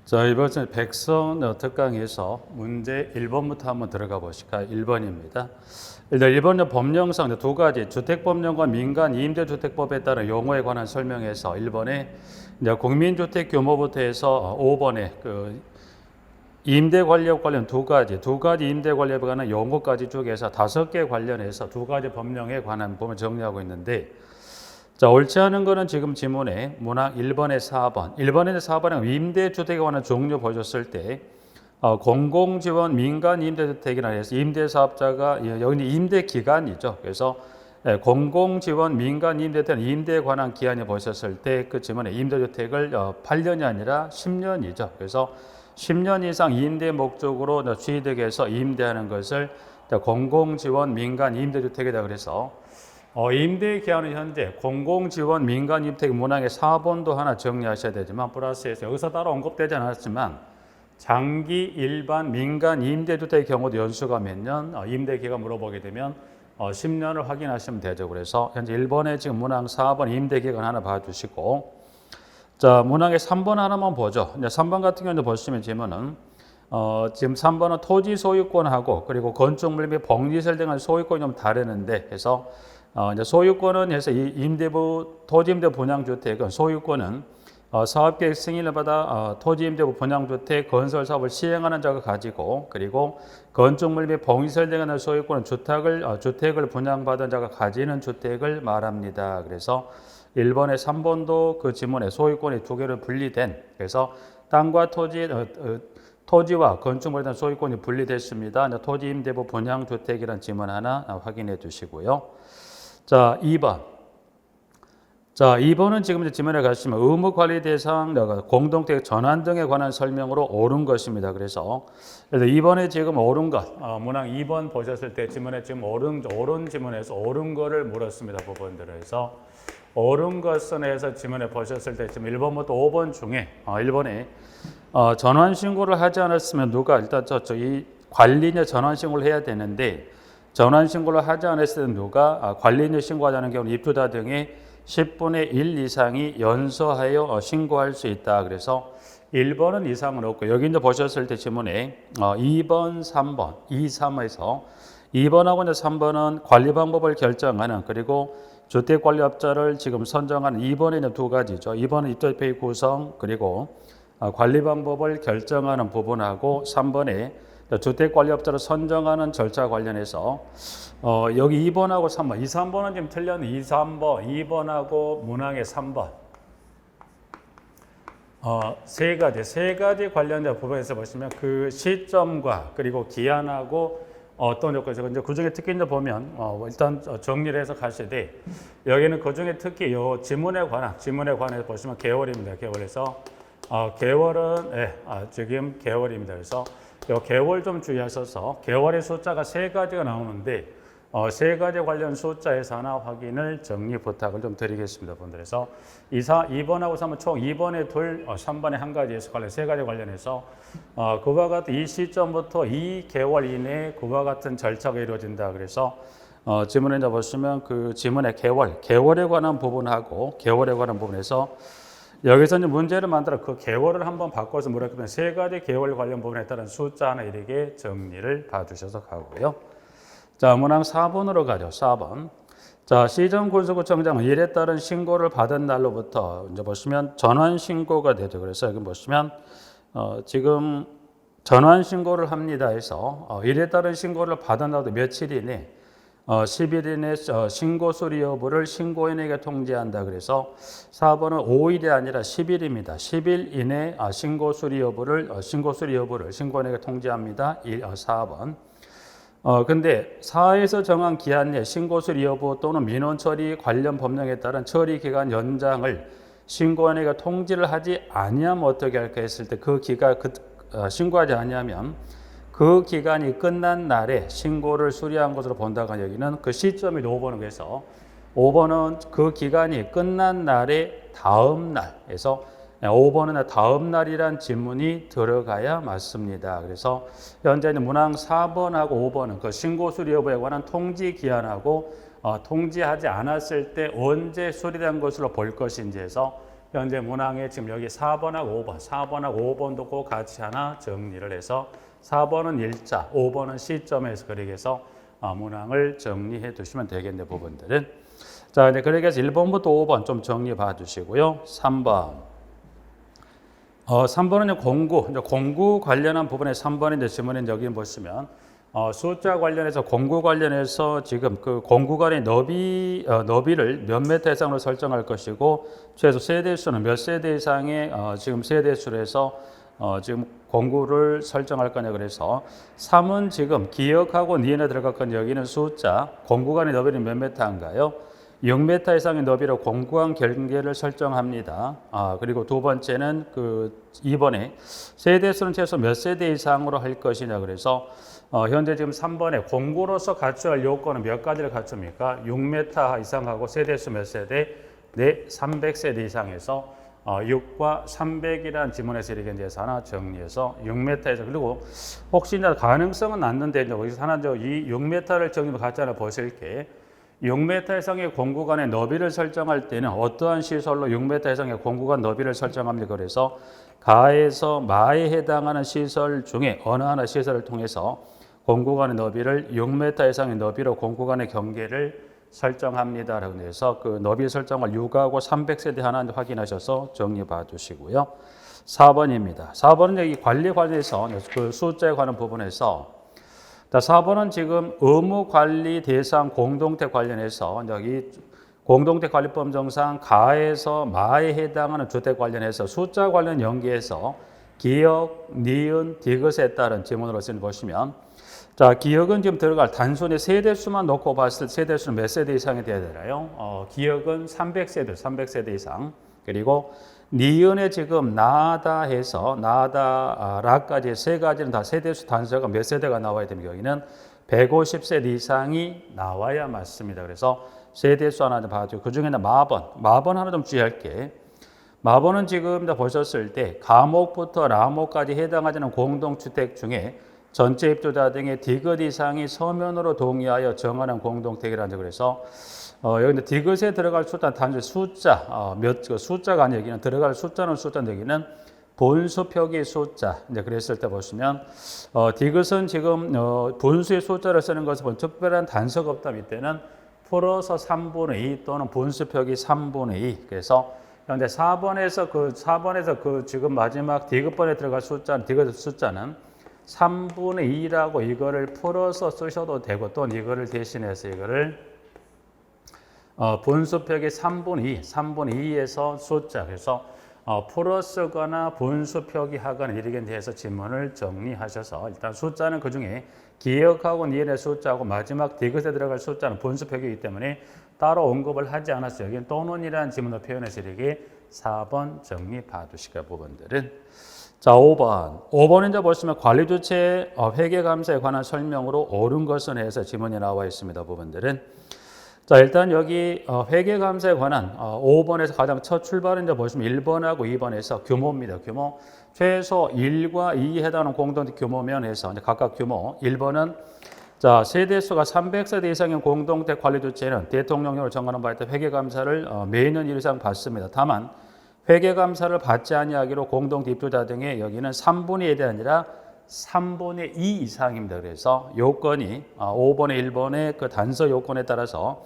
자, 이번 백선 특강에서 문제 1번부터 한번 들어가 보실까요? 1번입니다. 일단 1번은 법령상 두 가지, 주택법령과 민간 임대주택법에 따른 용어에 관한 설명에서 1번에 국민주택 규모부터 해서 5번에 임대관리업 관련 두 가지 임대관리업에 관한 용어까지 쪽에서 5개 관련해서 두 가지 법령에 관한 부분을 정리하고 있는데, 자, 옳지 않은 거는 지금 지문에 문항 1번에 4번. 1번에 4번은 임대주택에 관한 종류 보셨을 때 공공지원 민간 임대주택이라 해서 임대사업자가 여기 임대기간이죠. 그래서 공공지원 민간 임대주택 임대에 관한 기한이 보셨을 때 그 지문에 임대주택을 8년이 아니라 10년이죠. 그래서 10년 이상 임대 목적으로 취득해서 임대하는 것을 공공지원 민간 임대주택이다 그래서 임대 기한은 현재 공공지원 민간 임대주택 문항의 4번도 하나 정리하셔야 되지만 플러스해서 여기서 따로 언급되지 않았지만 장기 일반 민간 임대주택의 경우도 연수가 몇 년, 임대 기간 물어보게 되면 10년을 확인하시면 되죠. 그래서 현재 1번에 지금 문항 4번 임대 기간 하나 봐주시고, 자, 문항의 3번 하나만 보죠. 이제 3번 같은 경우는 보시면 지금은 지금 3번은 토지 소유권하고 그리고 건축물 및 복리시설 등의 소유권이 좀 다르는데, 그래서 이제 소유권은 해서 이 임대부 토지임대부 분양주택은 소유권은 사업계획 승인을 받아 토지임대부 분양주택 건설 사업을 시행하는 자가 가지고, 그리고 건축물 및 복리시설 등의 소유권은 주택을 분양받은 자가 가지는 주택을 말합니다. 그래서 1번에 3번도 그 지문에 소유권이 두 개로 분리된, 그래서 땅과 토지와 건축물에 대한 소유권이 분리됐습니다. 토지임대부 분양주택이라는 지문 하나 확인해 주시고요. 자, 2번. 자, 2번은 지금 이제 지문에 가시면 의무관리 대상 공동택 전환 등에 관한 설명으로 옳은 것입니다. 그래서 2번에 지금 옳은 것, 문항 2번 보셨을 때 지문에 지금 옳은 지문에서 옳은 거를 물었습니다. 부분들을 해서 옳은 것은 해서 지문에 보셨을 때 지금 1번부터 5번 중에 1번에 전환 신고를 하지 않았으면 누가 일단 이 관리인의 전환 신고를 해야 되는데, 전환 신고를 하지 않았을 때 누가 관리인을 신고하자는 경우는 입주자 등의 10분의 1 이상이 연서하여 신고할 수 있다. 그래서 1번은 이상은 없고, 여기 이제 보셨을 때 지문에 2번, 3번, 2, 3에서 2번하고 이제 3번은 관리 방법을 결정하는, 그리고 주택관리업자를 지금 선정하는 2번에는 두 가지죠. 2번은 입주자표의 구성 그리고 관리 방법을 결정하는 부분하고, 3번에 주택관리업자를 선정하는 절차 관련해서 여기 2번하고 3번, 2, 3번은 지금 틀렸네. 2, 3번, 2번하고 문항의 3번 세 가지 관련된 부분에서 보시면 그 시점과 그리고 기한하고 어떤 요건에서 이제 그 중에 특히 이제 보면 일단 정리를 해서 가시되, 여기는 그 중에 특히 요 지문에 관해서 보시면 개월입니다. 개월에서 개월은 지금 개월입니다. 그래서 요 개월 좀 주의하셔서 개월의 숫자가 세 가지가 나오는데 세 가지 관련 숫자에서 하나 확인을 정리 부탁을 좀 드리겠습니다. 분들에서 2번하고 3번 총 2번에 둘, 3번에 한 가지에서 관련 세 가지 관련해서 그와 같은 이 시점부터 2개월 이내에 그와 같은 절차가 이루어진다. 그래서 지문에 이제 보시면 그 지문의 개월에 관한 부분하고 개월에 관한 부분에서 여기서 이제 문제를 만들어 그 개월을 한번 바꿔서 물었거든요. 세 가지 개월 관련 부분에 따른 숫자 하나 이렇게 정리를 봐주셔서 가고요. 자, 문항 4번으로 가죠. 4번. 자, 시정군수구청장은 이에 따른 신고를 받은 날로부터 이제 보시면 전환 신고가 되죠. 그래서 여기 보시면 지금 전환 신고를 합니다 해서 이에 따른 신고를 받은 날도 며칠 이내 10일 이내 신고 수리 여부를 신고인에게 통지한다. 그래서 4번은 5일이 아니라 10일입니다. 10일 이내 신고 수리 여부를 신고인에게 통지합니다. 4번. 근데 4에서 정한 기한 내 신고 수리 여부 또는 민원 처리 관련 법령에 따른 처리 기간 연장을 신고인에게 통지를 하지 아니하면 어떻게 할까 했을 때 그 기간 신고하지 아니하면 그 기간이 끝난 날에 신고를 수리한 것으로 본다고 여기는 그 시점이 5번은 그래서 5번은 그 기간이 끝난 날의 다음 날에서 5번은 다음 날이란 지문이 들어가야 맞습니다. 그래서 현재는 문항 4번하고 5번은 그 신고 수리 여부에 관한 통지 기한하고 통지하지 않았을 때 언제 수리된 것으로 볼 것인지 해서 현재 문항에 지금 여기 4번하고 5번, 4번하고 5번도 꼭 같이 하나 정리를 해서 4번은 일자, 5번은 시점에서 그렇게 해서 문항을 정리해 두시면 되겠네, 부분들은. 자, 이제 그렇게 해서 1번부터 5번 좀 정리해 봐 주시고요. 3번. 3번은 공구 관련한 부분에 3번인데 지문에 여기 보시면 숫자 관련해서 공구 관련해서 지금 그 공구 간의 너비를 몇 미터 이상으로 설정할 것이고 최소 세대수는 몇 세대 이상의 지금 세대수로 해서 지금 공구를 설정할 거냐 그래서 3은 지금 기억하고 니은에 들어갈 건 여기는 숫자 공구 간의 너비는 몇 미터인가요? 6m 이상의 너비로 공구간 경계를 설정합니다. 그리고 두 번째는 그 2번에 세대수는 최소 몇 세대 이상으로 할 것이냐 그래서 현재 지금 3번에 공구로서 갖춰야 할 요건은 몇 가지를 갖춥니까? 6m 이상하고 세대수 몇 세대? 네, 300세대 이상에서 6과 300이라는 지문에서 이렇게 이제 하나 정리해서 6m에서 그리고 혹시나 가능성은 났는데 여기서 하나 이 6m를 정리해 갖잖아 보실게. 6m 이상의 공구간의 너비를 설정할 때는 어떠한 시설로 6m 이상의 공구간 너비를 설정합니까? 그래서 가에서 마에 해당하는 시설 중에 어느 하나 시설을 통해서 공구간의 너비를 6m 이상의 너비로 공구간의 경계를 설정합니다. 라고 해서 그 너비 설정을 6하고 300세대 하나 확인하셔서 정리해 봐 주시고요. 4번입니다. 4번은 여기 관리 관련해서 그 숫자에 관한 부분에서 4번은 지금 의무관리 대상 공동태 관련해서 여기 공동태 관리법 정상 가에서 마에 해당하는 주택 관련해서 숫자 관련 연계해서 기억, 니은, 디귿에 따른 지문으로 보시면 자 기억은 지금 들어갈 단순히 세대수만 놓고 봤을 때 세대수는 몇 세대 이상이 돼야 되나요? 기억은 300세대 이상 그리고 니은에 지금 나다 해서 라까지 세 가지는 다 세대수 단수가 몇 세대가 나와야 됩니다. 여기는 150세대 이상이 나와야 맞습니다. 그래서 세대수 하나 좀 봐주고 그 중에는 마번 하나 좀 주의할게. 마번은 지금 보셨을 때 가목부터 라목까지 해당하지 않는 공동주택 중에 전체 입주자 등의 디귿 이상이 서면으로 동의하여 정하는 공동택이라는 그래서 여기 디귿에 들어갈 숫자는 단순히 숫자 숫자가 아니라 여기는 들어갈 숫자는 여기는 분수표기 숫자 이제 그랬을 때 보시면 디귿은 지금 분수의 숫자를 쓰는 것은 뭐 특별한 단서가 없다 밑에는 풀어서 3분의 2 또는 분수표기 3분의 2 그래서 현재 4번에서 그 지금 마지막 디귿번에 들어갈 디귿 숫자는 3분의 2라고 이거를 풀어서 쓰셔도 되고 또 이거를 대신해서 이거를 분수표기 3분의 2에서 숫자 그래서 풀어 쓰거나 분수표기 하거나 이렇게 해서 지문을 정리하셔서 일단 숫자는 그 중에 기억하고 니은의 숫자하고 마지막 디귿에 들어갈 숫자는 분수표기이기 때문에 따로 언급을 하지 않았어요. 여기는 또는이라는 지문으로 표현해서 이렇게 4번 정리 봐두시까 부분들은 자 5번은 이제 보시면 관리주체 회계감사에 관한 설명으로 옳은 것은 해서 지문이 나와 있습니다. 부분들은 자 일단 여기 회계감사에 관한 5번에서 가장 첫 출발은 이제 보시면 1번하고 2번에서 규모입니다. 규모 최소 1과 2에 해당하는 공동체 규모면 해서 이제 각각 규모 1번은 자 세대수가 300세대 이상의 공동체 관리주체는 대통령령으로 정하는 바에 따라 회계감사를 매년 1 이상 받습니다. 다만 회계감사를 받지 아니하기로 공동체 입주자 등의 여기는 3분의 1이 아니라 3분의 2 이상입니다. 그래서 요건이 5번에 1번의 그 단서 요건에 따라서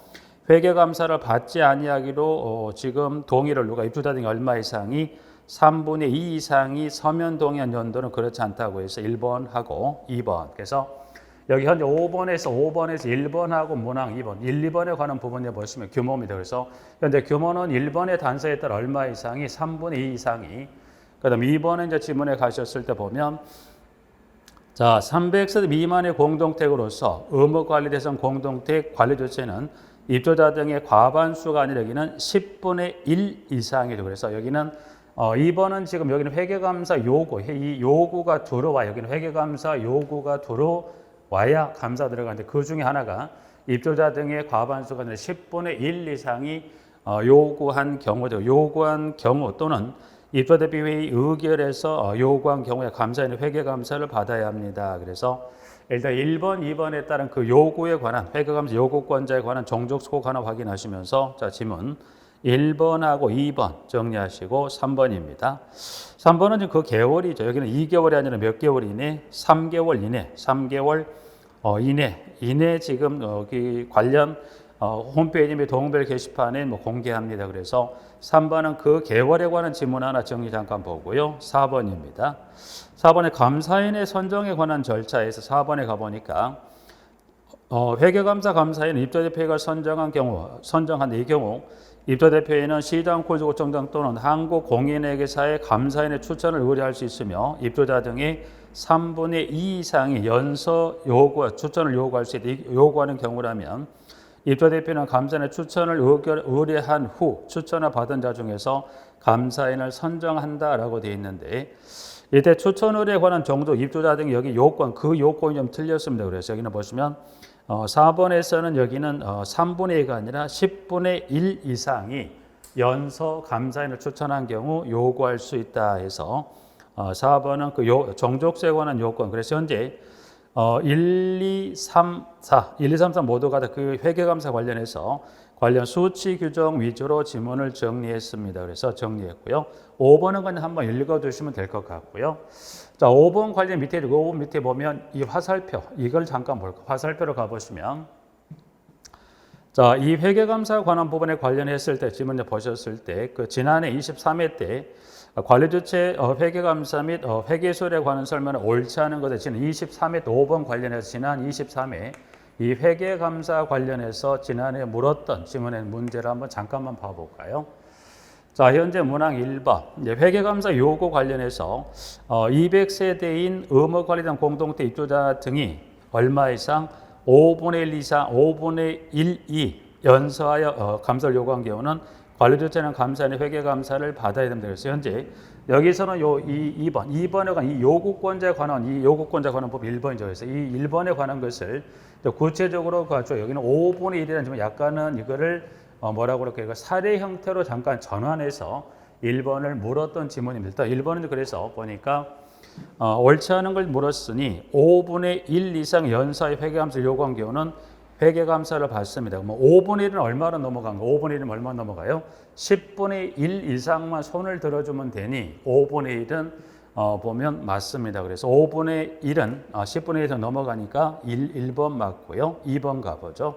회계감사를 받지 아니하기로 지금 동의를 누가 입주자 등이 얼마 이상이 3분의 2 이상이 서면 동의한 연도는 그렇지 않다고 해서 1번하고 2번. 그래서 여기 현재 5번에서 1번하고 문항 2번, 1, 2번에 관한 부분에 보시면 규모입니다. 그래서 현재 규모는 1번의 단서에 따라 얼마 이상이 3분의 2 이상이 그다음 2번에 이제 지문에 가셨을 때 보면 자 300세대 미만의 공동택으로서 의무관리 대상 공동택 관리 조치는 입주자 등의 과반수가 아니라 여기는 10분의 1 이상이죠. 그래서 여기는 2번은 지금 여기는 회계감사 요구, 이 요구가 들어와 여기는 회계감사 요구가 들어와야 감사 들어가는데 그 중에 하나가 입주자 등의 과반수가 아니라 10분의 1 이상이 요구한 경우죠. 요구한 경우 또는 입주대표회의 의결에서 요구한 경우에 감사인의 회계감사를 받아야 합니다. 그래서 일단 1번, 2번에 따른 그 요구에 관한 회계감사 요구권자에 관한 종족수고 하나 확인하시면서 자 지문 1번하고 2번 정리하시고 3번입니다. 3번은 지금 그 개월이죠. 여기는 2개월이 아니라 몇 개월 이내? 3개월 이내. 3개월 이내 지금 여기 관련 홈페이지 및 동별 게시판에 뭐 공개합니다. 그래서 3번은 그 개월에 관한 지문 하나 정리 잠깐 보고요. 4번입니다. 4번에 감사인의 선정에 관한 절차에서 4번에 가보니까 회계감사 감사인 입조대표가 선정한 이 경우 입조대표에는 시장 구조정당 또는 한국공인회계사의 감사인의 추천을 의뢰할 수 있으며 입조자 등의 3분의 2 이상이 추천을 요구할 수 있다. 요구하는 경우라면 입조대표는 감사인의 추천을 의뢰한 후 추천을 받은 자 중에서 감사인을 선정한다라고 되어 있는데 이때 추천 의뢰에 관한 정도 입조자 등 여기 그 요건이 좀 틀렸습니다. 그래서 여기는 보시면 4번에서는 여기는 3분의 2가 아니라 10분의 1 이상이 연서 감사인을 추천한 경우 요구할 수 있다 해서 4번은 그 정족수에 관한 요건. 그래서 현재 1, 2, 3, 4 모두가 다 그 회계감사 관련해서 관련 수치 규정 위주로 지문을 정리했습니다. 그래서 정리했고요. 5번은 그냥 한번 읽어두시면 될 것 같고요. 자, 5번 관련 밑에 5번 밑에 보면 이 화살표 이걸 잠깐 볼까요? 화살표로 가보시면 자, 이 회계감사 관한 부분에 관련했을 때 지문 보셨을 때 그 지난해 23회 때 관리주체 회계감사 및 회계술에 관한 설명을 옳지 않은 것에 지난 23회 5번 관련해서 지난 23회 이 회계감사 관련해서 지난해 물었던 지문의 문제를 한번 잠깐만 봐볼까요? 자, 현재 문항 1번 회계감사 요구 관련해서 200세대인 의무관리단 공동체 입주자 등이 얼마 이상 5분의 1 이상 5분의 1, 2 연서하여 감사를 요구한 경우는 관리주체는 감사인의 회계감사를 받아야 됩니다. 그래서 현재 여기서는 이 2번에 관한 이 요구권자에 관한 법 1번이죠. 그래서 이 1번에 관한 것을 구체적으로 가죠. 여기는 5분의 1이라는 지금 약간은 이거를 뭐라고 그럴까요? 사례 형태로 잠깐 전환해서 1번을 물었던 지문입니다. 1번은 그래서 보니까 옳지 않은 걸 물었으니 5분의 1 이상 연사의 회계감사를 요구한 경우는 회계감사를 받습니다. 그럼 5분의 1은 얼마나 넘어간 거? 5분의 1은 얼마 넘어가요? 10분의 1 이상만 손을 들어주면 되니 5분의 1은 보면 맞습니다. 그래서 5분의 1은 10분의 1에서 넘어가니까 1번 맞고요. 2번 가보죠.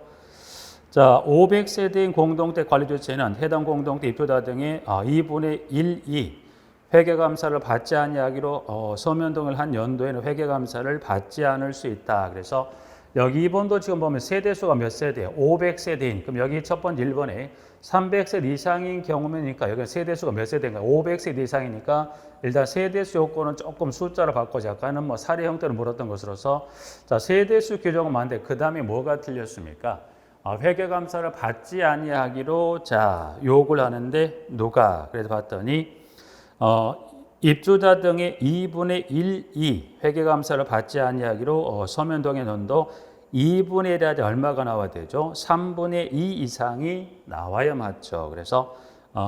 자, 500세대인 공동체 관리주체는 해당 공동체 입주자 등의 2분의 1, 2 회계감사를 받지 아니하기로 서면 등을 한 연도에는 회계감사를 받지 않을 수 있다. 그래서 여기 2번도 지금 보면 세대수가 몇 세대예요? 500세대인. 그럼 여기 첫 번째 1번에 300세대 이상인 경우면이니까 여기 세대수가 몇 세대인가? 500세대 이상이니까 일단 세대수 요건은 조금 숫자로 바꿔서 약간은 뭐 사례 형태로 물었던 것으로서 자, 세대수 규정은 맞는데 그 다음에 뭐가 틀렸습니까? 회계감사를 받지 아니하기로 자 요구를 하는데 누가? 그래서 봤더니 입주자 등의 2분의 1, 2 회계감사를 받지 아니하기로 서면 동의원도 2분의 1이 얼마가 나와야 되죠? 3분의 2 이상이 나와야 맞죠. 그래서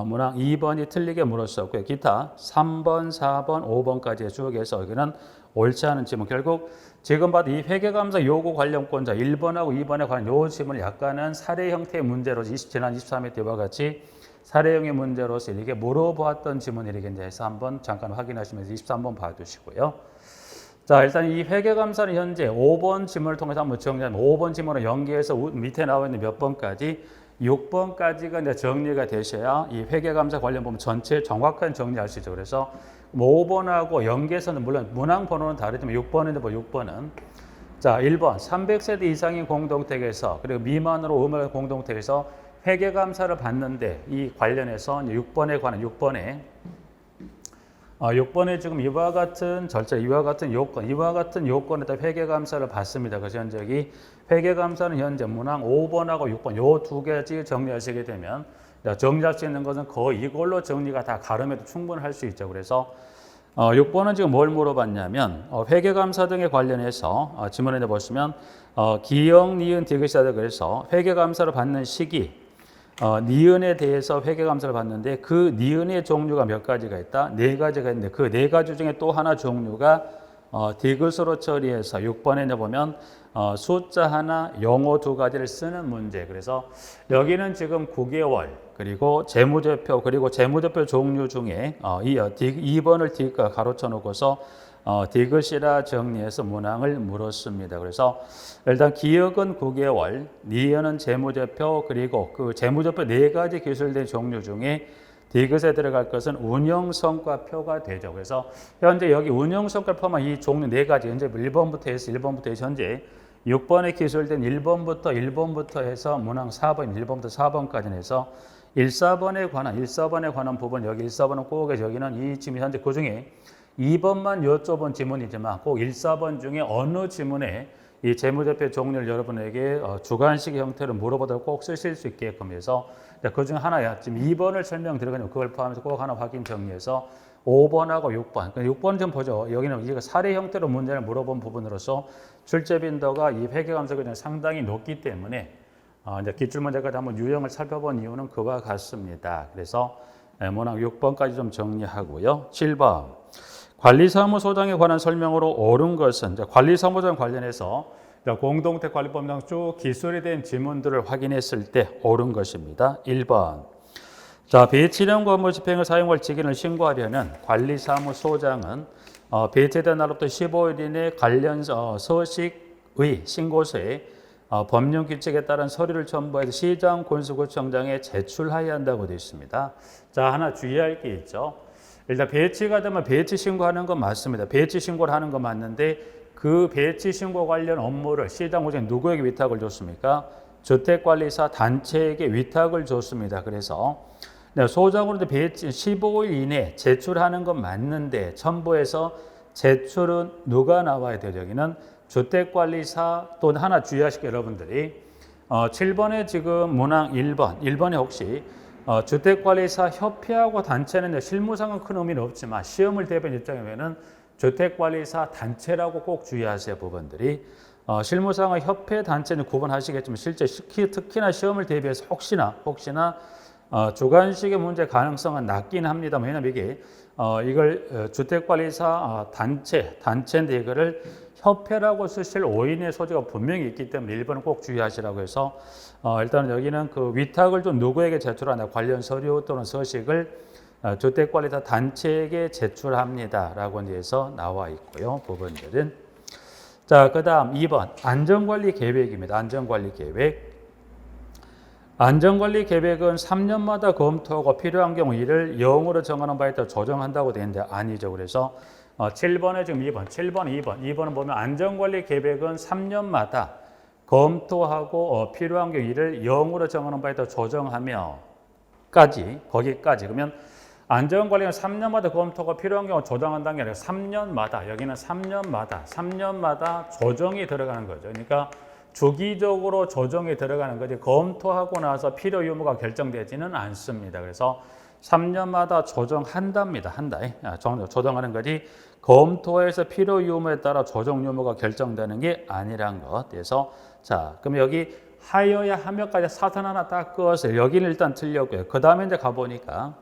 문항 2번이 틀리게 물었었고요. 기타 3번, 4번, 5번까지 쭉 해서 여기는 옳지 않은 지문. 결국 지금 봐도 이 회계감사 요구 관련권자 1번하고 2번에 관한 요 지문을 약간은 사례 형태의 문제로 지난 23회 때와 같이 사례형의 문제로서 이렇게 물어보았던 지문이라겠는데 해서 한번 잠깐 확인하시면서 23번 봐두시고요. 자, 일단 이 회계감사는 현재 5번 지문을 통해서 한번 정리하면 5번 지문을 연계해서 밑에 나와 있는 몇 번까지 6번까지가 이제 정리가 되셔야 이 회계감사 관련 부분 전체 정확한 정리할 수 있죠. 그래서 5번하고 연계해서는 물론 문항 번호는 다르지만 6번인데 뭐 6번은 자, 1번 300세대 이상인 공동택에서 그리고 미만으로 의무 공동택에서 회계감사를 받는데 이 관련해서 6번에 관한 6번에 지금 이와 같은 절차, 이와 같은 요건에 따라 회계감사를 받습니다. 그래서 현재 여기 회계감사는 현재 문항 5번하고 6번 요 두 가지 정리하시게 되면 정리할 수 있는 것은 거의 이걸로 정리가 다 가름해도 충분할 수 있죠. 그래서 6번은 지금 뭘 물어봤냐면 회계감사 등에 관련해서 지문에 보시면 기역, 니은, 디귿이다 그래서 회계감사를 받는 시기 니은에 대해서 회계감사를 받는데 그 니은의 종류가 몇 가지가 있다? 네 가지가 있는데 그 네 가지 중에 또 하나 종류가 디귿으로 처리해서 6번에 보면 숫자 하나, 영어 두 가지를 쓰는 문제. 그래서 여기는 지금 9개월, 그리고 재무제표 그리고 재무제표 종류 중에 2번을 가로쳐 놓고서 디귿이라 정리해서 문항을 물었습니다. 그래서 일단 기억은 9개월, 니은은 재무제표 그리고 그 재무제표 4가지 기술된 종류 중에 디귿에 들어갈 것은 운영성과표가 되죠. 그래서 현재 여기 운영성과표만 이 종류 4가지 현재 1번부터 해서 현재 6번에 기술된 1번부터 해서 문항 4번 1번부터 4번까지 해서 1, 4번에 관한 부분 여기 1, 4번은 꼭 여기는 이 지금 현재 그 중에 2번만 여쭤본 지문이지만 꼭 1, 4번 중에 어느 지문에 이 재무제표 종류를 여러분에게 주관식 형태로 물어보도록 꼭 쓰실 수 있게끔 해서 그 중 하나야. 지금 2번을 설명드리거든요. 그걸 포함해서 꼭 하나 확인 정리해서 5번하고 6번. 6번 좀 보죠. 여기는 이거 사례 형태로 문제를 물어본 부분으로서 출제 빈도가 이 회계감사가 상당히 높기 때문에 이제 기출문제까지 한번 유형을 살펴본 이유는 그와 같습니다. 그래서 문항 6번까지 좀 정리하고요. 7번. 관리사무소장에 관한 설명으로 옳은 것은 관리사무소장 관련해서 공동택 관리법상 쭉 기술이 된 지문들을 확인했을 때 옳은 것입니다. 1번. 배치령 업무 집행을 사용할 직인을 신고하려는 관리사무소장은 배치된 날로부터 15일 이내 관련 서식의 신고서에 법령 규칙에 따른 서류를 첨부해서 시장 군수구청장에 제출하여야 한다고 되어 있습니다. 자, 하나 주의할 게 있죠. 일단 배치가 되면 배치 신고하는 건 맞습니다. 배치 신고를 하는 건 맞는데 그 배치 신고 관련 업무를 시장구청에 누구에게 위탁을 줬습니까? 주택관리사 단체에게 위탁을 줬습니다. 그래서 소장으로 배치 15일 이내 제출하는 건 맞는데 첨부해서 제출은 누가 나와야 돼요? 여기는 주택관리사 또 하나 주의하실 게 여러분들이 7번에 지금 문항 1번에 혹시 주택관리사 협회하고 단체는 실무상은 큰 의미는 없지만 시험을 대비한 입장이면은 주택관리사 단체라고 꼭 주의하세요. 부분들이 실무상은 협회 단체는 구분하시겠지만 실제 특히나 시험을 대비해서 혹시나 주관식의 문제 가능성은 낮긴 합니다만 왜냐하면 이게 이걸 주택관리사 단체인데 이거를 협회라고 쓰실 오인의 소지가 분명히 있기 때문에 1번은 꼭 주의하시라고 해서 일단 여기는 그 위탁을 좀 누구에게 제출하냐 관련 서류 또는 서식을 주택관리사 단체에게 제출합니다라고 해서 나와 있고요. 부분들은 자, 그다음 2번 안전관리 계획입니다. 안전관리 계획. 안전관리 계획은 3년마다 검토하고 필요한 경우 이를 0으로 정하는 바에 따라 조정한다고 되어 있는데 아니죠. 그래서 7번에 지금 2번은 보면 안전관리 계획은 3년마다 검토하고 필요한 경우 이를 0으로 정하는 바에 따라 조정하며 거기까지 그러면 안전관리는 3년마다 검토가 필요한 경우 조정한다는 게 아니라 3년마다 여기는 3년마다 조정이 들어가는 거죠. 그러니까 주기적으로 조정이 들어가는 거지 검토하고 나서 필요 유무가 결정되지는 않습니다. 그래서 3년마다 조정한답니다. 조정하는 거지 검토해서 필요 유무에 따라 조정 유무가 결정되는 게 아니란 것. 그래서 자, 그럼 여기 하여야 하며까지 사선 하나 딱 그어서 여기는 일단 틀렸고요. 그 다음에 이제 가보니까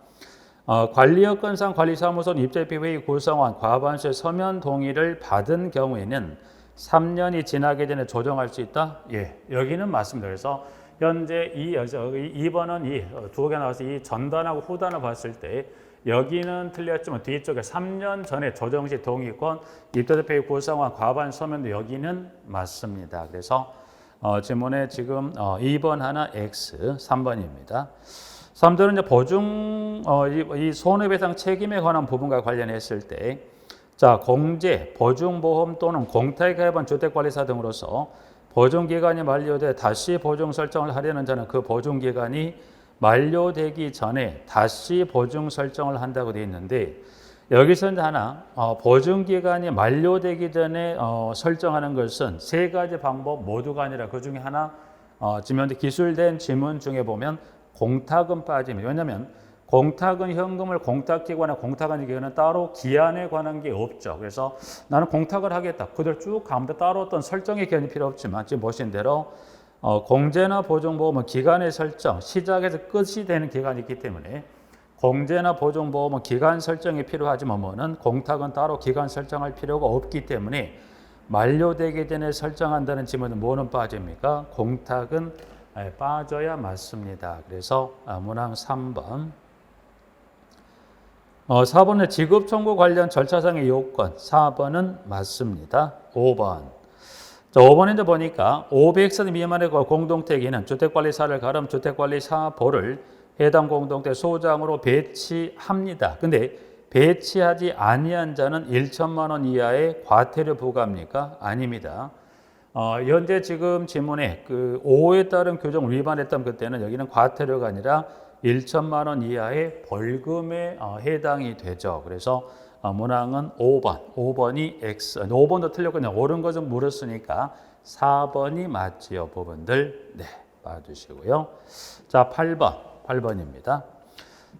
관리여건상 관리사무소는 입주협의회 구성원 과반수의 서면 동의를 받은 경우에는 3년이 지나기 전에 조정할 수 있다? 예, 여기는 맞습니다. 그래서 현재 2번은 이 두 개 나와서 이 전단하고 후단을 봤을 때 여기는 틀렸지만 뒤쪽에 3년 전에 조정 시 동의권 입주협의회 구성원 과반 서면도 여기는 맞습니다. 그래서 지문에 지금 2번 하나 X, 3번입니다. 3번은 이제 보증, 이 손해배상 책임에 관한 부분과 관련했을 때, 자, 공제, 보증보험 또는 공탁에 가입한 주택관리사 등으로서 보증기간이 만료돼 다시 보증 설정을 하려는 자는 그 보증기간이 만료되기 전에 다시 보증 설정을 한다고 되어 있는데, 여기서 이제 하나, 보증기간이 만료되기 전에 설정하는 것은 3가지 방법 모두가 아니라 그 중에 하나, 지금 현재 기술된 지문 중에 보면 공탁은 빠집니다. 왜냐하면 공탁은 현금을 공탁기관에 공탁하는 기간은 따로 기한에 관한 게 없죠. 그래서 나는 공탁을 하겠다. 그대로 쭉 가면 따로 어떤 설정의 기한이 필요 없지만 지금 보신 대로 공제나 보증보험은 기간의 설정, 시작에서 끝이 되는 기간이 있기 때문에 공제나 보증보험은 기간 설정이 필요하지만 공탁은 따로 기간 설정할 필요가 없기 때문에 만료되기 전에 설정한다는 지문은 뭐는 빠집니까? 공탁은 빠져야 맞습니다. 그래서 문항 3번. 4번은 지급 청구 관련 절차상의 요건. 4번은 맞습니다. 5번. 자, 5번인데 보니까 500세대 미만의 공동택에는 주택관리사를 가름 주택관리사보를 해당 공동택 소장으로 배치합니다. 근데 배치하지 아니한 자는 1천만 원 이하의 과태료 부과합니까? 아닙니다. 현재 지금 지문에 그 5호에 따른 규정을 위반했던 그때는 여기는 과태료가 아니라 1천만 원 이하의 벌금에 해당이 되죠. 그래서 문항은 5번, 5번이 X, 5번도 틀렸거든요. 옳은 것은 물었으니까 4번이 맞지요. 부분들 네, 봐주시고요. 자, 8번입니다.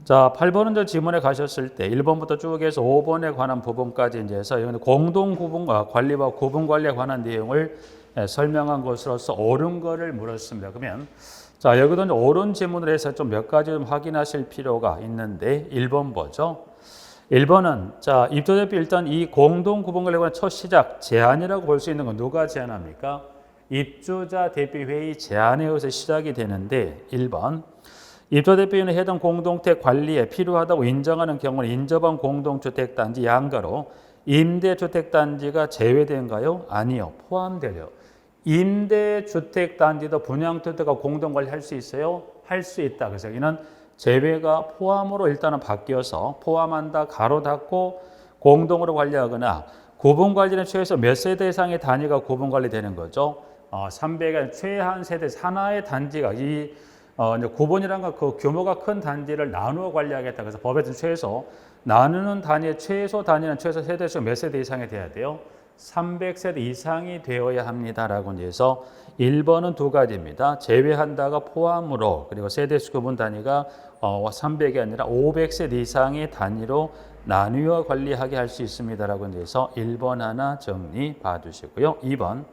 자, 8번은 지문에 가셨을 때 1번부터 쭉 해서 5번에 관한 부분까지 이제 해서 공동 구분 관리와 구분 관리에 관한 내용을 설명한 것으로서 옳은 거를 물었습니다. 그러면 자, 여기도 이제 옳은 지문을 해서 좀 몇 가지 좀 확인하실 필요가 있는데 1번 보죠. 1번은 자, 입주 대표 일단 이 공동 구분 관리에 관한 첫 시작 제안이라고 볼 수 있는 건 누가 제안합니까? 입주자 대표 회의 제안에 의해서 시작이 되는데 1번 입주 대표는 해당 공동택 관리에 필요하다고 인정하는 경우는 인접한 공동주택단지 양가로 임대주택단지가 제외된가요? 아니요. 포함되려. 임대주택단지도 분양주택과 공동관리 할 수 있어요? 할 수 있다. 그래서 여기는 제외가 포함으로 일단은 바뀌어서 포함한다. 가로 닫고 공동으로 관리하거나 구분관리는 최소 몇 세대 이상의 단위가 구분관리되는 거죠. 300은 최한 세대 하나의 단지가 이제 구분이란 건 그 규모가 큰 단지를 나누어 관리하겠다. 그래서 법에서 최소 나누는 단위의 최소 단위는 최소 세대수 몇 세대 이상이 돼야 돼요? 300세대 이상이 되어야 합니다라고 해서 1번은 두 가지입니다. 제외한다가 포함으로 그리고 세대수 구분 단위가 300이 아니라 500세대 이상의 단위로 나누어 관리하게 할 수 있습니다라고 해서 1번 하나 정리 봐주시고요. 2번.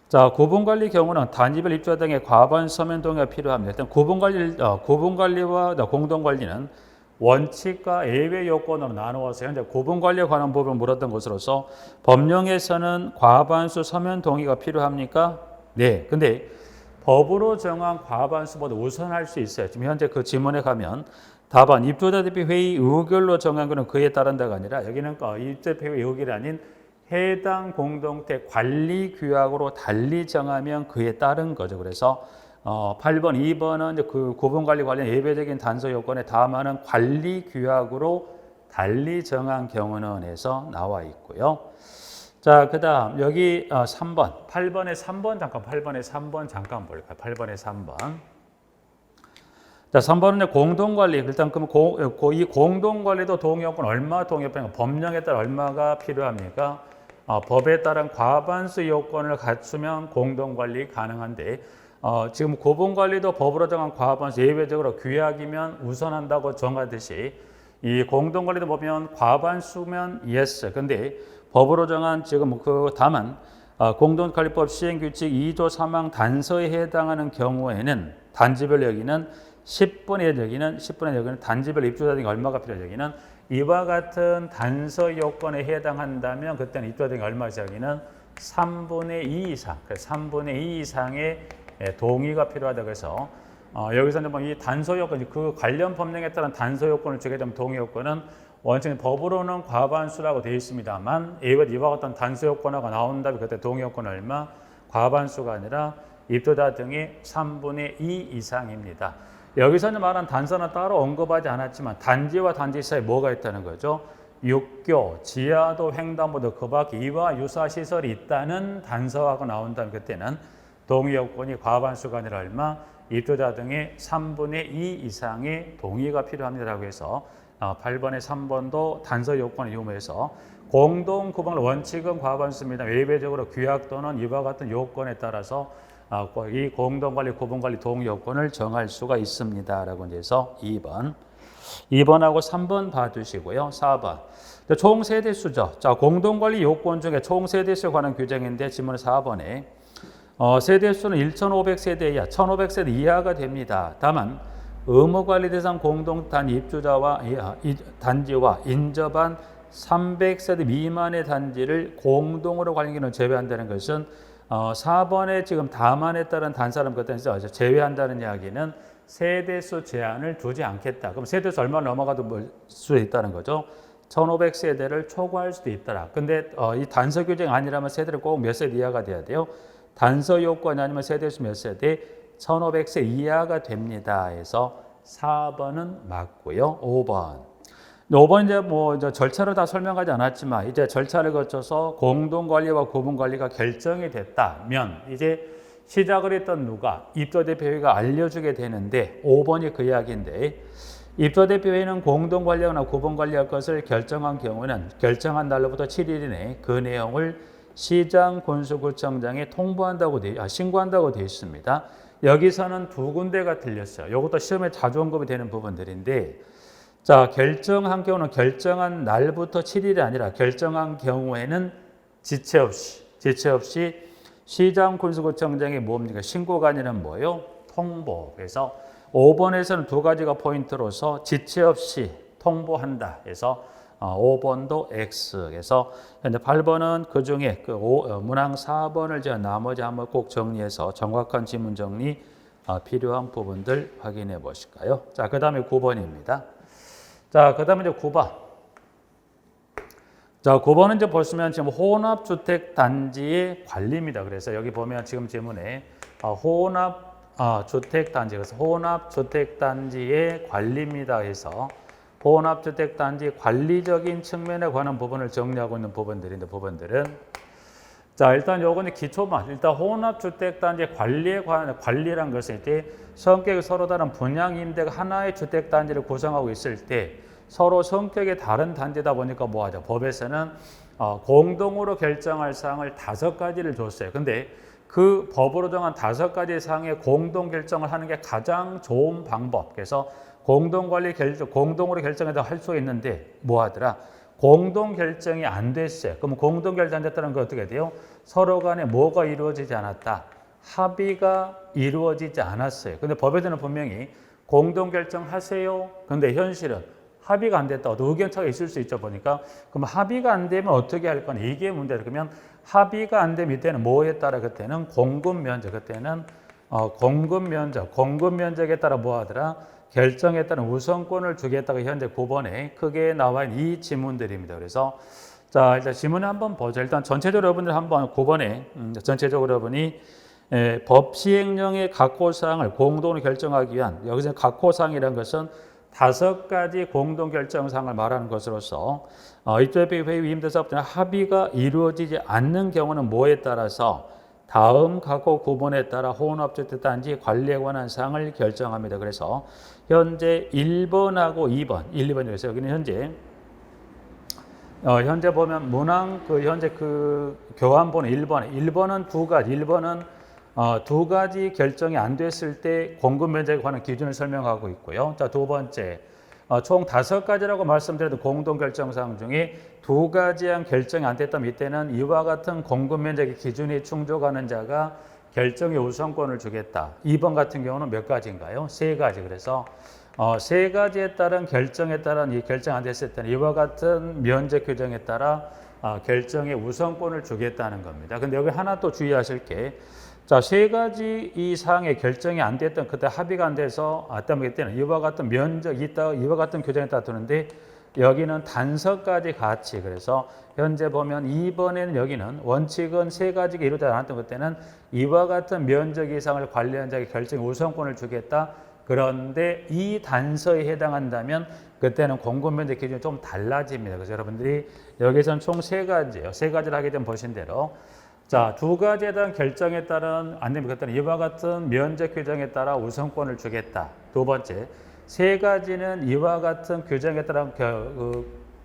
자, 구분관리 경우는 단지별 입주자 등의 과반 서면 동의가 필요합니다. 일단 구분관리와 공동관리는 원칙과 예외 요건으로 나누어서 현재 구분관리에 관한 부분을 물었던 것으로서 법령에서는 과반수 서면 동의가 필요합니까? 네. 근데 법으로 정한 과반수보다 우선할 수 있어요. 지금 현재 그 지문에 가면 답안 입주자 대표 회의 의결로 정한 것은 그에 따른다가 아니라 여기는 입주자 대표 회의 의결이 아닌 해당 공동택 관리 규약으로 달리 정하면 그에 따른 거죠. 그래서 8번, 2번은 이제 그 구분관리 관련 예외적인 단서 요건에 다음하는 관리 규약으로 달리 정한 경우는 해서 나와 있고요. 자, 그 다음 여기 3번, 8번에 3번 잠깐 볼까요? 8번에 3번. 자, 3번은 공동관리. 일단 그럼 이 공동관리도 동의요건 얼마 동의요건 법령에 따라 얼마가 필요합니까? 법에 따른 과반수 요건을 갖추면 공동관리 가능한데 지금 구분관리도 법으로 정한 과반수 예외적으로 규약이면 우선한다고 정하듯이 이 공동관리도 보면 과반수면 yes. 근데 법으로 정한 지금 다만 공동관리법 시행규칙 2조 3항 단서에 해당하는 경우에는 단지별 여기는 10분의 여기는 단지별 입주자 등이 얼마가 필요해요. 여기는 이와 같은 단서 요건에 해당한다면 그때는 입주자 등이 얼마지? 여기는 3분의 2 이상, 3분의 2 이상의 동의가 필요하다고 해서 여기서는 이 단서 요건, 그 관련 법령에 따른 단서 요건을 주게 되면 동의 요건은 원칙은 법으로는 과반수라고 되어 있습니다만 이와 같은 단서 요건하고 나온다면 그때 동의 요건은 얼마? 과반수가 아니라 입주자 등이 3분의 2 이상입니다. 여기서는 말한 단서는 따로 언급하지 않았지만 단지와 단지 사이에 뭐가 있다는 거죠? 육교, 지하도, 횡단보도 그 밖에 이와 유사 시설이 있다는 단서하고 나온다면 그때는 동의 요건이 과반수가 아니라 얼마? 입주자 등의 3분의 2 이상의 동의가 필요합니다라고 해서 8번에 3번도 단서 요건을 이용해서 공동 구분 원칙은 과반수입니다. 외배적으로 규약 또는 이와 같은 요건에 따라서 이 공동관리, 구분관리 동의 요건을 정할 수가 있습니다라고 해서 2번하고 3번 봐주시고요. 4번. 총 세대수죠. 자, 공동관리 요건 중에 총 세대수에 관한 규정인데 지문 4번에 세대수는 1,500세대 이하, 1,500세대 이하가 됩니다. 다만 의무관리 대상 공동단지 입주자와 단지와 인접한 300세대 미만의 단지를 공동으로 관리하는 제외한다는 것은 4번에 지금 다만에 따른 단사람 것들은 제외한다는 이야기는 세대수 제한을 두지 않겠다. 그럼 세대수 얼마 넘어가도 볼 수 있다는 거죠. 1500세대를 초과할 수도 있더라. 근데 이 단서 규정이 아니라면 세대를 꼭 몇 세대 이하가 돼야 돼요. 단서 요건이 아니면 세대수 몇 세대? 1500세 이하가 됩니다. 해서 4번은 맞고요. 5번. 5번 이제 절차를 다 설명하지 않았지만 이제 절차를 거쳐서 공동관리와 구분관리가 결정이 됐다면 이제 시작을 했던 누가 입조대표회의가 알려주게 되는데 5번이 그 이야기인데 입조대표회의는 공동관리하거나 구분관리할 것을 결정한 경우는 결정한 날로부터 7일 이내 그 내용을 시장 군수구청장에 신고한다고 되어 있습니다. 여기서는 두 군데가 틀렸어요. 이것도 시험에 자주 언급이 되는 부분들인데 자, 결정한 경우는 결정한 날부터 7일이 아니라 결정한 경우에는 지체 없이 시장 군수구청장에 뭡니까? 신고관이는 뭐예요? 통보. 그래서 5번에서는 두 가지가 포인트로서 지체 없이 통보한다. 그래서 5번도 X. 그래서 현재 8번은 그 중에 문항 4번을 제가 나머지 한번 꼭 정리해서 정확한 지문 정리 필요한 부분들 확인해 보실까요? 자, 그 다음에 9번입니다. 자, 그 다음에 이제 9번. 자, 9번은 이제 보시면 지금 혼합주택단지의 관리입니다. 그래서 여기 보면 지금 지문에 주택단지, 그래서 혼합주택단지의 관리입니다. 해서 혼합주택단지 관리적인 측면에 관한 부분을 정리하고 있는 부분들인데 부분들은 자, 일단 요거는 기초만. 일단 혼합주택단지 관리에 관한 관리란 것은 이제 성격이 서로 다른 분양 임대가 하나의 주택단지를 구성하고 있을 때 서로 성격이 다른 단지다 보니까 뭐하죠? 법에서는 공동으로 결정할 사항을 5가지를 줬어요. 근데 그 법으로 정한 5가지 사항의 공동 결정을 하는 게 가장 좋은 방법. 그래서 공동으로 결정해서 할 수 있는데 뭐하더라? 공동 결정이 안 됐어요. 그럼 공동 결정 안 됐다는 건 어떻게 돼요? 서로 간에 뭐가 이루어지지 않았다? 합의가 이루어지지 않았어요. 근데 법에서는 분명히 공동 결정하세요. 근데 현실은 합의가 안 됐다. 의견차가 있을 수 있죠. 보니까. 그럼 합의가 안 되면 어떻게 할 거냐? 이게 문제다. 그러면 합의가 안 되면 이때는 뭐에 따라 그때는 공급 면적. 그때는 공급 면적에 따라 뭐 하더라? 결정에 따른 우선권을 주겠다가 현재 9번에 크게 나와 있는 이 지문들입니다. 그래서 자, 일단 지문을 한번 보죠. 일단 전체적으로 여러분들 한번 9번에 전체적으로 여러분이 법 시행령의 각호사항을 공동으로 결정하기 위한 여기서 각호사항이라는 것은 5가지 공동 결정사항을 말하는 것으로서 입조협의회 위임대사업자는 합의가 이루어지지 않는 경우는 뭐에 따라서 다음 각호 9번에 따라 혼합주택단지 관리에 관한 사항을 결정합니다. 그래서 현재 1번하고 2번, 1, 2번이었어요. 여기는 현재 보면 문항 현재 교환번호 1번은 두 가지. 1번은 두 가지 결정이 안 됐을 때 공급 면적에 관한 기준을 설명하고 있고요. 자, 두 번째. 총 5가지라고 말씀드려도 공동 결정 사항 중에 2가지한 결정이 안 됐다면 이때는 이와 같은 공급 면적의 기준이 충족하는 자가 결정의 우선권을 주겠다. 2번 같은 경우는 몇 가지인가요? 3가지. 그래서 3가지에 따른 결정에 따른 이 결정 안 됐을 때는 이와 같은 면적 규정에 따라 결정의 우선권을 주겠다는 겁니다. 근데 여기 하나 또 주의하실 게 자, 3가지 이 사항의 결정이 안 됐던 그때 합의가 안 돼서 때문에 때는 이와 같은 면적이 있다, 이와 같은 규정에 따라 두는데 여기는 단서까지 같이 그래서 현재 보면 2번에는 여기는 원칙은 3가지가 이루어지지 않았던 그때는 이와 같은 면적 이상을 관리한 자에게 결정의 우선권을 주겠다. 그런데 이 단서에 해당한다면 그때는 공급 면적 기준이 좀 달라집니다. 그래서 여러분들이 여기서는 총 3가지예요. 3가지를 하게 되면 보신 대로 자, 2가지에 대한 결정에 따른 안 되면 그때는 이와 같은 면적 규정에 따라 우선권을 주겠다. 두 번째, 3가지는 이와 같은 규정에 따라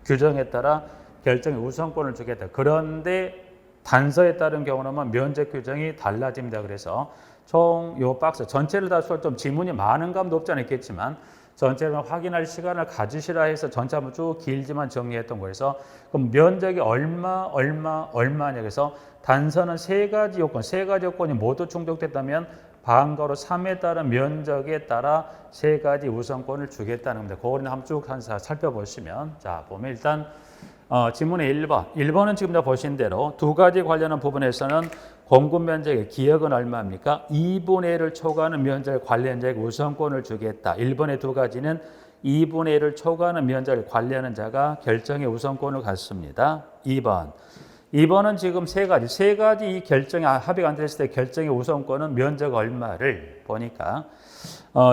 규정에 따라 결정의 우선권을 주겠다. 그런데 단서에 따른 경우는 면적 규정이 달라집니다. 그래서 총 요 박스 전체를 다 좀 지문이 많은 감도 없지 않겠지만 전체를 확인할 시간을 가지시라 해서 전체 한번 쭉 길지만 정리했던 거에서 그럼 면적이 얼마냐 그래서 단서는 3가지 요건, 3가지 요건이 모두 충족됐다면 반가로 3에 따른 면적에 따라 3가지 우선권을 주겠다는 겁니다. 그거는 한번 쭉 살펴보시면 자 보면 일단 지문의 1번. 1번은 지금 다 보신 대로 두 가지 관련한 부분에서는 공급 면적의 기억은 얼마입니까? 2분의 1을 초과하는 면적 관련자에게 우선권을 주겠다. 1번의 두 가지는 2분의 1을 초과하는 면적을 관리하는 자가 결정의 우선권을 갖습니다. 2번. 2번은 지금 세 가지 이 결정이 합의가 안 됐을 때 결정의 우선권은 면적 얼마를 보니까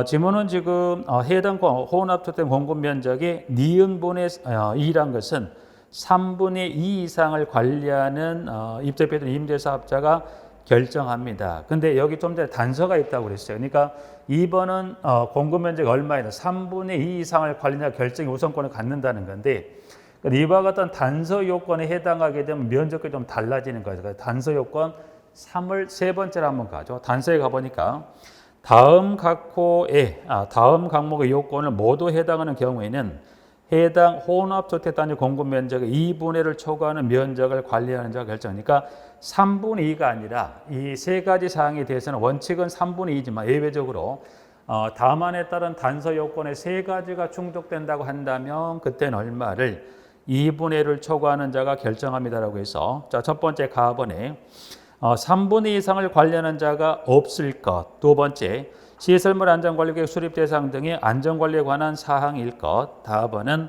지문은 지금 해당 혼합주택 공급 면적의 니은분의 2란 것은 3분의 2 이상을 관리하는 입주민들 임대사업자가 결정합니다. 근데 여기 좀 전에 단서가 있다고 그랬어요. 그러니까 2번은 공급 면적이 얼마이다. 3분의 2 이상을 관리하는 결정의 우선권을 갖는다는 건데 이와 같은 단서 요건에 해당하게 되면 면적이 좀 달라지는 거예요. 단서 요건 3을 세 번째로 한번 가죠. 단서에 가보니까 다음 각목의 요건을 모두 해당하는 경우에는 해당 혼합주택 단지 공급 면적의 2분의 1을 초과하는 면적을 관리하는 자가 결정하니까 3분의 2가 아니라 이 세 가지 사항에 대해서는 원칙은 3분의 2지만 예외적으로 다만에 따른 단서 요건의 세 가지가 충족된다고 한다면 그때는 얼마를 2분의 1을 초과하는 자가 결정합니다라고 해서 자, 첫 번째 가번에 3분의 2 이상을 관리하는 자가 없을 것. 두 번째, 시설물 안전관리계획 수립 대상 등의 안전관리에 관한 사항일 것. 다음은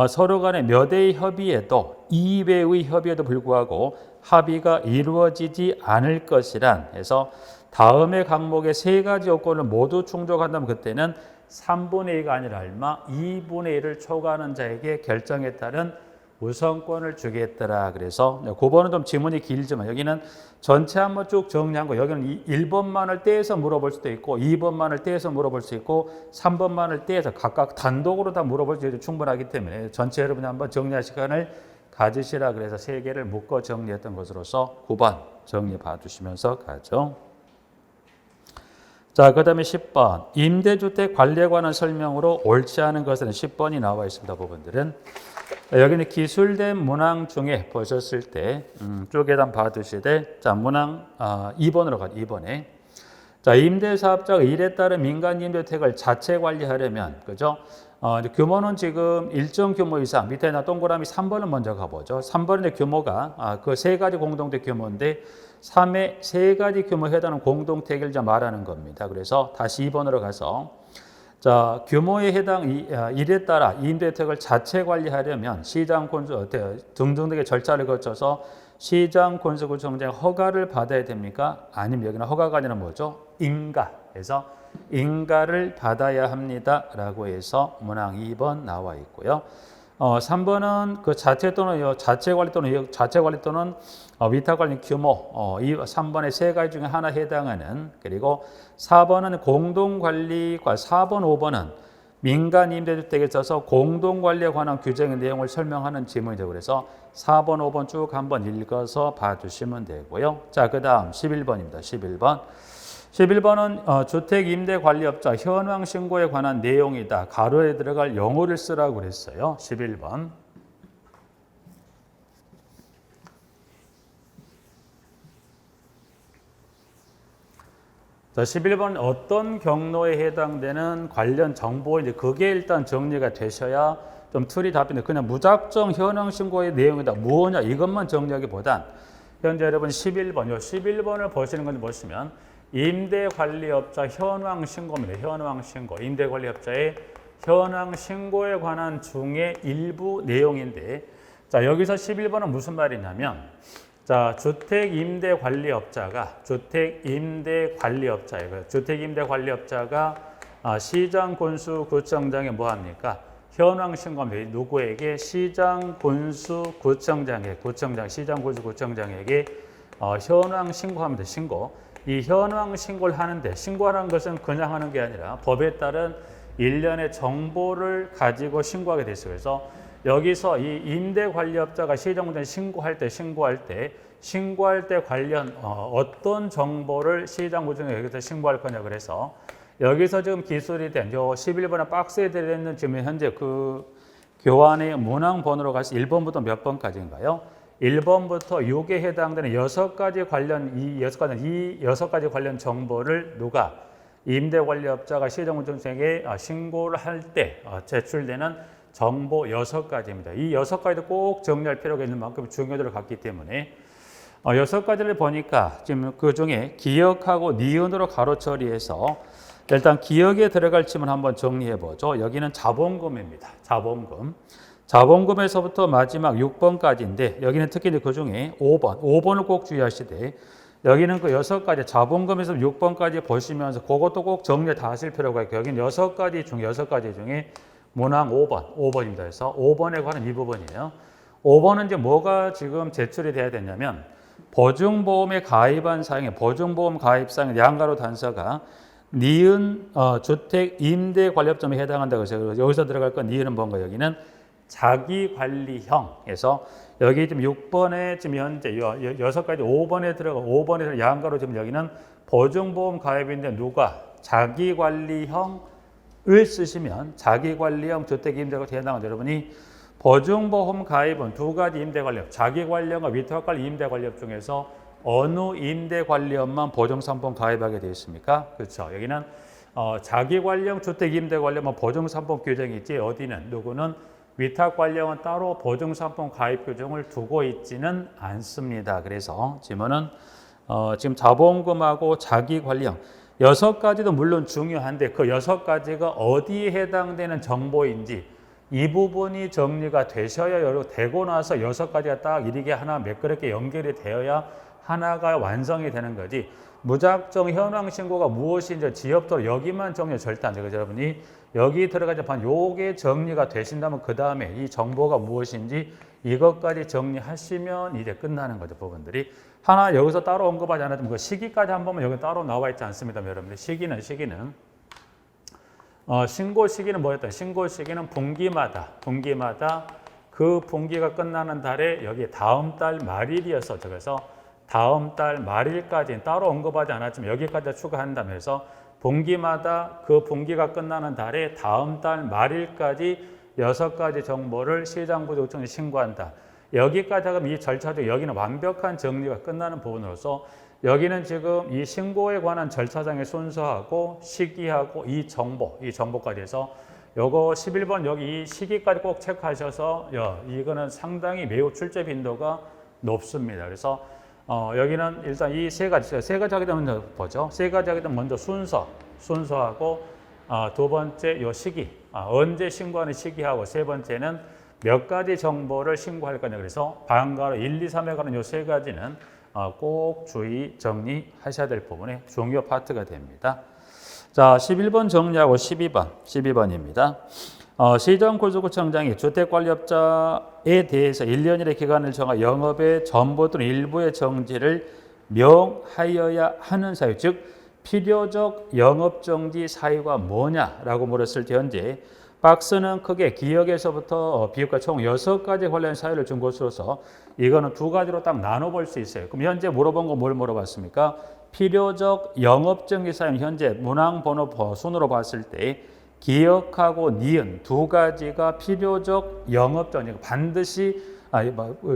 서로 간의 몇 회의 협의에도 이외의 협의에도 불구하고 합의가 이루어지지 않을 것이란 해서 다음의 항목의 세 가지 요건을 모두 충족한다면 그때는 3분의 2가 아니라 얼마? 2분의 1을 초과하는 자에게 결정에 따른 우선권을 주겠더라. 그래서 9번은 좀 지문이 길지만 여기는 전체 한번 쭉 정리한 거. 여기는 1번만을 떼서 물어볼 수도 있고 2번만을 떼서 물어볼 수 있고 3번만을 떼서 각각 단독으로 다 물어볼 수 있도 충분하기 때문에 전체 여러분이 한번 정리할 시간을 가지시라. 그래서 세 개를 묶어 정리했던 것으로서 9번 정리해 봐주시면서 가죠. 자, 그 다음에 10번. 임대주택 관리에 관한 설명으로 옳지 않은 것은 10번이 나와 있습니다. 부분들은. 여기는 기술된 문항 중에 보셨을 때 쪼개단 받으시되 자, 문항 2번으로 가죠. 2번에. 자, 임대사업자가 일에 따른 민간 임대주택을 자체 관리하려면 그죠? 규모는 지금 일정 규모 이상 밑에 나 동그라미 3번을 먼저 가보죠. 3번의 규모가 그 세 가지 공동택 규모인데 3의 세 가지 규모에 해당하는 공동택을 말하는 겁니다. 그래서 다시 2번으로 가서 자, 규모에 해당 일에 따라 임대주택을 자체 관리하려면 시장 건수 등등등의 절차를 거쳐서 시장 건설구청장 허가를 받아야 됩니까? 아니면 여기는 허가가 아니라 뭐죠? 인가. 그래서 인가를 받아야 합니다라고 해서 문항 2번 나와 있고요. 3번은 그 자체 관리 또는 위탁 관리 규모 이 3번의 세 가지 중에 하나 해당하는 그리고 4번은 공동 관리과 4번, 5번은 민간 임대주택에 있어서 공동 관리에 관한 규정의 내용을 설명하는 지문이죠. 그래서 4번, 5번 쭉 한번 읽어서 봐주시면 되고요. 자, 그다음 11번입니다. 11번. 11번은 주택임대관리업자 현황 신고에 관한 내용이다. 가로에 들어갈 영어를 쓰라고 그랬어요. 11번. 자, 11번 어떤 경로에 해당되는 관련 정보 이제 그게 일단 정리가 되셔야 좀 틀이 답인데 그냥 무작정 현황 신고의 내용이다. 무엇냐 이것만 정리하기보단 현재 여러분 11번, 요 11번을 보시는 건 보시면 임대관리업자 현황 신고입니다. 현황 신고. 임대관리업자의 현황 신고에 관한 중에 일부 내용인데 자, 여기서 11번은 무슨 말이냐면 자, 주택임대관리업자가 시장군수구청장에 뭐합니까? 현황 신고입니다. 누구에게? 시장군수구청장에게 현황 신고합니다. 신고. 이 현황 신고를 하는데 신고하는 것은 그냥 하는 게 아니라 법에 따른 일련의 정보를 가지고 신고하게 됐어요. 그래서 여기서 이 임대관리업자가 시정구청에 신고할 때 관련 어떤 정보를 시장구청에 여기서 신고할 거냐 그래서 여기서 지금 기술이 된 요 11번의 박스에 들어있는 지금 현재 그 교환의 문항 번호로 가서 1번부터 몇 번까지인가요? 1번부터 6에 해당되는 6가지 관련 정보를 임대관리업자가 시정구청에 신고를 할 때 제출되는 정보 6가지입니다. 이 6가지도 꼭 정리할 필요가 있는 만큼 중요도를 갖기 때문에 6가지를 보니까 지금 그 중에 기억하고 니은으로 가로 처리해서 일단 기억에 들어갈 질문 한번 정리해 보죠. 여기는 자본금입니다. 자본금. 자본금에서부터 마지막 6번까지인데 여기는 특히 그 중에 5번을 꼭 주의하시되 여기는 그 6가지 자본금에서 6번까지 보시면서 그것도 꼭 정리 다 하실 필요가 있고 여기는 6가지 중에 문항 5번입니다. 그래서 5번에 관한 이 부분이에요. 5번은 이제 뭐가 지금 제출이 돼야 되냐면 보증보험에 가입한 사항에 보증보험 가입사항의 양가로 단서가 니은 주택 임대 관리업종에 해당한다고 해서 여기서 들어갈 건 니은은 뭔가 여기는 자기관리형에서 여기 지금 6번에 지금 현재 6가지 5번에 들어가 5번에서 양가로 지금 여기는 보증보험 가입인데 누가 자기관리형을 쓰시면 자기관리형 주택 임대가 해당한다. 여러분이 보증보험 가입은 2가지 임대관리업 자기관리형과 위탁관리 임대관리업 중에서 어느 임대관리업만 보증상품 가입하게 되어 있습니까? 그렇죠. 여기는 자기관리형 주택 임대관리업만 보증상품 규정이 있지 어디는 누구는 위탁관리형은 따로 보증상품 가입 규정을 두고 있지는 않습니다. 그래서 지금은 지금 자본금하고 자기관리형 6가지도 물론 중요한데 그 6가지가 어디에 해당되는 정보인지 이 부분이 정리가 되셔야 되고 나서 6가지가 딱 이렇게 하나 매끄럽게 연결이 되어야 하나가 완성이 되는 거지. 무작정 현황 신고가 무엇인지 지역도로 여기만 정리 절대 안 되고 여러분이 여기 들어가지 반 요게 정리가 되신다면 그 다음에 이 정보가 무엇인지 이것까지 정리하시면 이제 끝나는 거죠. 부분들이 하나 여기서 따로 언급하지 않았지만 그 시기까지 한 번만 여기 따로 나와 있지 않습니다. 여러분들 시기는 신고 시기는 뭐였다? 신고 시기는 분기마다 그 분기가 끝나는 달에 여기 다음 달 말일이었었죠. 그래서 다음 달 말일까지 따로 언급하지 않았지만 여기까지 추가한다면서 분기마다 그 분기가 끝나는 달에 다음 달 말일까지 6가지 정보를 시장부조청에 신고한다. 여기까지 하면 이 절차 중 여기는 완벽한 정리가 끝나는 부분으로서 여기는 지금 이 신고에 관한 절차상의 순서하고 시기하고 이 정보까지 해서 요거 11번 여기 이 시기까지 꼭 체크하셔서 이거는 상당히 매우 출제 빈도가 높습니다. 그래서 여기는 일단 이 세 가지 하게 되면 먼저 보죠. 세 가지 하게 되면 먼저 순서하고 두 번째 요 시기, 언제 신고하는 시기하고 세 번째는 몇 가지 정보를 신고할 거냐. 그래서 방가로 1, 2, 3에 관한 요 세 가지는 꼭 주의 정리하셔야 될 부분의 중요 파트가 됩니다. 자, 11번 정리하고 12번입니다. 시정군수구청장이 주택관리업자에 대해서 1년일의 기간을 정하 영업의 전부 또는 일부의 정지를 명하여야 하는 사유, 즉 필요적 영업정지 사유가 뭐냐라고 물었을 때 현재 박스는 크게 기역에서부터 비읍과 총 6가지 관련 사유를 준 것으로서 이거는 2가지로 딱 나눠볼 수 있어요. 그럼 현재 물어본 거 뭘 물어봤습니까? 필요적 영업정지 사유는 현재 문항번호 순으로 봤을 때 기역하고 니은 2가지가 필요적 영업정지, 반드시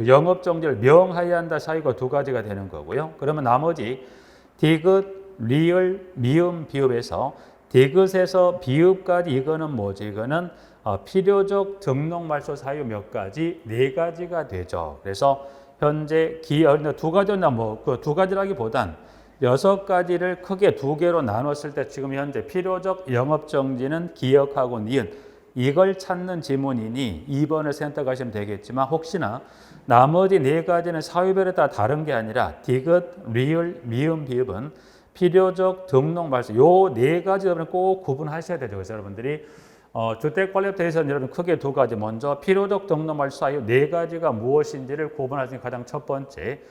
영업정지를 명하여야 한다 사유가 2가지가 되는 거고요. 그러면 나머지 디귿, 리을, 미음, 비읍에서 디귿에서 비읍까지 이거는 뭐죠? 이거는 필요적 등록 말소 사유 몇 가지? 4가지가 되죠. 그래서 현재 기역 2가지나 그 2가지라기보단 6가지를 크게 2개로 나눴을 때 지금 현재 필요적 영업정지는 기역하고 니은 이걸 찾는 지문이니 2번을 선택하시면 되겠지만 혹시나 나머지 4가지는 사유별에 따라 다른 게 아니라 디귿, 리을, 미음, 비읍은 필요적 등록 말소 요 4가지 여러분 꼭 구분하셔야 되죠. 그래서 여러분들이 주택관리업 대해서는 여러분 크게 2가지 먼저 필요적 등록 말소 사유 4가지가 무엇인지를 구분하시는 게 가장 첫 번째.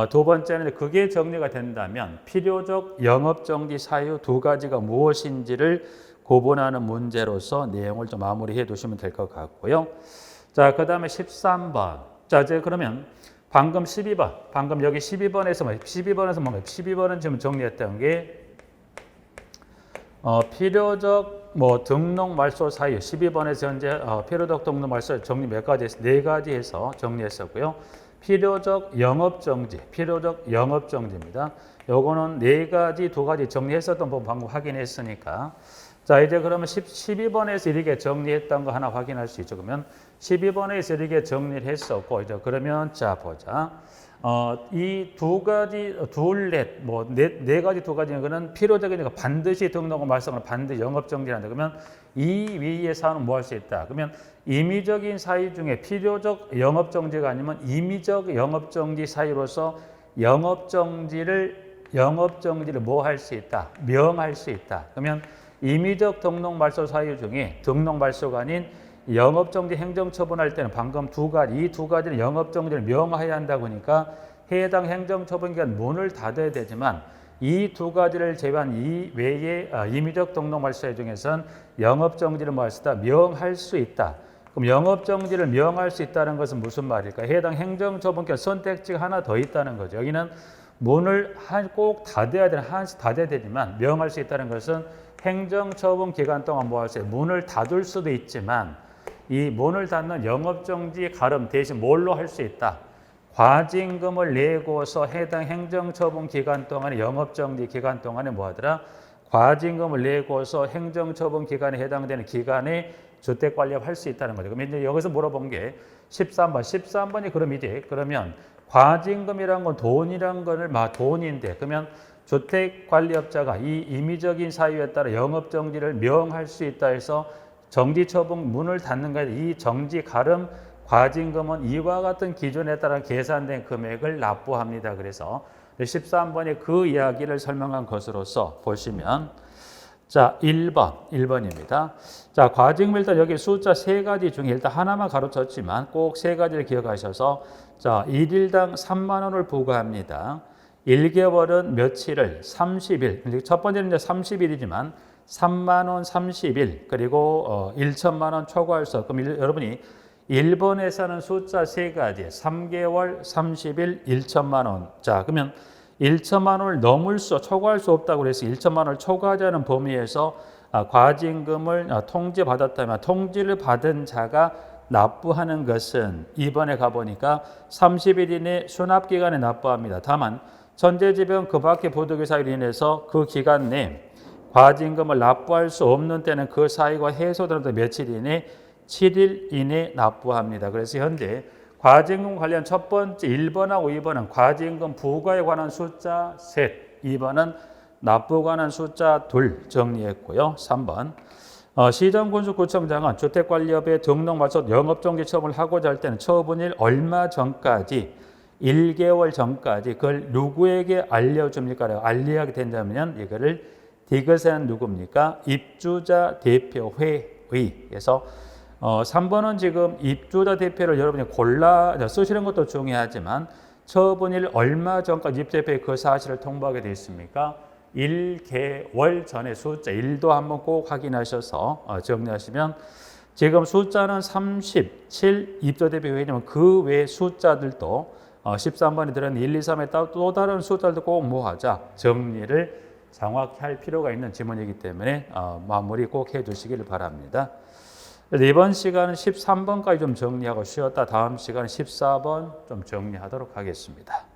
두 번째는 그게 정리가 된다면 필요적 영업정지 사유 2가지가 무엇인지를 구분하는 문제로서 내용을 좀 마무리해 두시면 될 것 같고요. 자, 그 다음에 13번. 자, 이제 그러면 방금 12번. 방금 여기 12번에서 뭡니까? 12번은 지금 정리했던 게 필요적 등록 말소 사유 12번에서 현재 필요적 등록 말소 정리 몇 가지 해서 4가지 해서 정리했었고요. 필요적 영업정지입니다. 요거는 4가지, 2가지 정리했었던 부분 방금 확인했으니까 자, 이제 그러면 12번에서 이렇게 정리했던 거 하나 확인할 수 있죠. 그러면 12번에서 이렇게 정리를 했었고, 이제 그러면 자, 보자. 이 두 가지, 네 가지 두 가지는 그는 필요적이니까 반드시 등록을 말썽을 반드시 영업정지한다. 그러면 이 위의 사안은 뭐 할 수 있다? 그러면 임의적인 사유 중에 필요적 영업정지가 아니면 임의적 영업정지 사유로서 영업정지를 뭐 할 수 있다? 명할 수 있다. 그러면 임의적 등록 말소 사유 중에 등록 말소가 아닌 영업정지 행정처분할 때는 방금 이 두 가지는 영업정지를 명하여야 한다고 하니까 해당 행정처분기간 문을 닫아야 되지만 이 두 가지를 제외한 이 외에 임의적 등록 말소 사유 중에서는 영업정지를 뭐 할 수 있다? 명할 수 있다. 그럼 영업정지를 명할 수 있다는 것은 무슨 말일까? 해당 행정처분기간 선택지가 하나 더 있다는 거죠. 여기는 문을 꼭 닫아야 되지만 명할 수 있다는 것은 행정처분 기간 동안 뭐 할 수 있어요? 문을 닫을 수도 있지만 이 문을 닫는 영업정지 가름 대신 뭘로 할 수 있다? 과징금을 내고서 해당 행정처분 기간 동안에 영업정지 기간 동안에 뭐 하더라? 과징금을 내고서 행정처분 기간에 해당되는 기간에 주택관리업 할 수 있다는 거죠. 그럼 이제 여기서 물어본 게 13번. 13번이 그러면 과징금이란 건 돈이란 거를 돈인데 그러면 주택관리업자가 이 임의적인 사유에 따라 영업정지를 명할 수 있다 해서 정지처분 문을 닫는 거에 이 정지 가름 과징금은 이와 같은 기준에 따라 계산된 금액을 납부합니다. 그래서 13번에 그 이야기를 설명한 것으로서 보시면 자, 1번입니다. 자, 과징금 일단 여기 숫자 세 가지 중에 일단 하나만 가로쳤지만 꼭 세 가지를 기억하셔서 자, 1일당 3만 원을 부과합니다. 1개월은 며칠을 30일. 첫 번째는 이제 30일이지만 3만 원 30일 그리고 1천만 원 초과할 수 없고 그럼 여러분이 1번에서는 숫자 세 가지 3개월 30일 1천만 원. 자, 그러면 1천만 원을 초과할 수 없다고 그래서 1천만 원을 초과하자는 범위에서 과징금을 통지받았다면 통지를 받은 자가 납부하는 것은 2번에 가보니까 30일 이내 수납기간에 납부합니다. 다만 천재지변 그 밖의 부득이 사유로 인해서 그 기간 내 과징금을 납부할 수 없는 때는 그 사유가 해소되는 며칠 이내 7일 이내 납부합니다. 그래서 현재 과징금 관련 첫 번째 1번하고 2번은 과징금 부과에 관한 숫자 셋, 2번은 납부에 관한 숫자 둘 정리했고요. 3번 시정군수구청장은 주택관리업의 등록 말소 영업정지 처분을 하고자 할 때는 처분일 얼마 전까지 1개월 전까지 그걸 누구에게 알려줍니까? 알리하게 된다면 이거를 이것은 누굽니까? 입주자 대표회의에서 3번은 지금 입주자 대표를 여러분이 골라 쓰시는 것도 중요하지만 처분일 얼마 전까지 입주대표에 그 사실을 통보하게 되어 있습니까? 1개월 전에 숫자 1도 한번 꼭 확인하셔서 정리하시면 지금 숫자는 37 입주대표 회의냐면 그 외 숫자들도 13번에 들어있는 1, 2, 3에 또 다른 숫자들도 꼭 모아자 정리를 정확히 할 필요가 있는 지문이기 때문에 마무리 꼭 해주시기를 바랍니다. 이번 시간은 13번까지 좀 정리하고 쉬었다 다음 시간은 14번 좀 정리하도록 하겠습니다.